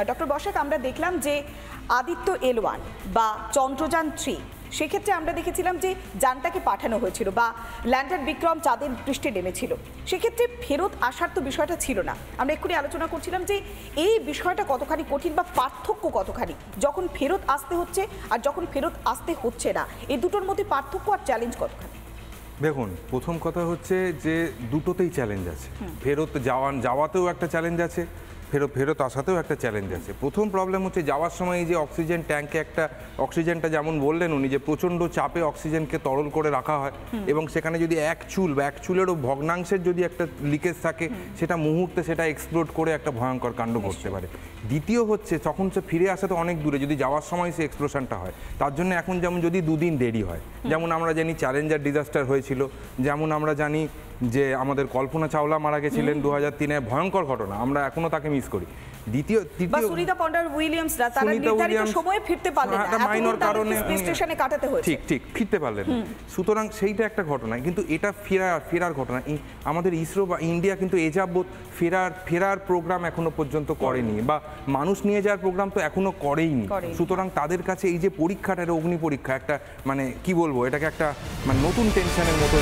Doctor Basak, আমরা দেখলাম যে আদিত্য L1 বা চন্দ্রযান 3 সেক্ষেত্রে আমরা দেখেছিলাম যে যানটাকে পাঠানো হয়েছিল বা ল্যান্ডার বিক্রম চাঁদের পৃষ্ঠে নেমেছিল, সেক্ষেত্রে ফেরত আসার তো বিষয়টা ছিল না। আমরা এক্ষুনি আলোচনা করছিলাম যে এই বিষয়টা কতখানি কঠিন বা পার্থক্য কতখানি যখন ফেরত আসতে হচ্ছে আর যখন ফেরত আসতে হচ্ছে না, এই দুটোর মধ্যে পার্থক্য আর চ্যালেঞ্জ কতখানি? দেখুন, প্রথম কথা হচ্ছে যে দুটোতেই চ্যালেঞ্জ আছে। ফেরত যাওয়াতেও একটা চ্যালেঞ্জ আছে, ফেরত আসাতেও একটা চ্যালেঞ্জ আছে। প্রথম প্রবলেম হচ্ছে যাওয়ার সময় এই যে অক্সিজেন ট্যাঙ্কে একটা অক্সিজেনটা যেমন বললেন উনি যে প্রচণ্ড চাপে অক্সিজেনকে তরল করে রাখা হয় এবং সেখানে যদি এক চুল বা এক চুলেরও ভগ্নাংশের যদি একটা লিকেজ থাকে সেটা মুহূর্তে সেটা এক্সপ্লোড করে একটা ভয়ঙ্কর কাণ্ড ঘটতে পারে। দ্বিতীয় হচ্ছে তখন সে ফিরে আসা তো অনেক দূরে, যদি যাওয়ার সময় সে এক্সপ্লোশনটা হয় তার জন্য এখন যেমন যদি দুদিন দেরি হয়, যেমন আমরা জানি চ্যালেঞ্জার ডিজাস্টার হয়েছিল, যেমন আমরা জানি যে আমাদের কল্পনা চাওলা মারা গেছিলেন 2003-এ, ভয়ঙ্কর ঘটনা, আমরা এখনো তাকে মিস করি। তৃতীয় সুনিতা পন্ডার উইলিয়ামসরা তারা নির্ধারিত সময়ে ফিরতে পারলেন না, মাইনর কারণে স্পেস স্টেশনে কাটাতে হয়েছে। ঠিক ফিরতে পারলেন। সুতরাং সেইটা একটা ঘটনা, কিন্তু এটা ফেরার ঘটনা। আমাদের ইসরো বা ইন্ডিয়া কিন্তু এ যাবৎ ফেরার প্রোগ্রাম এখনো পর্যন্ত করেনি, বা মানুষ নিয়ে যাওয়ার প্রোগ্রাম তো এখনো করেইনি। সুতরাং তাদের কাছে এই যে পরীক্ষাটা, অগ্নি পরীক্ষা, একটা মানে কি বলবো, এটাকে একটা মানে নতুন টেনশনের মতো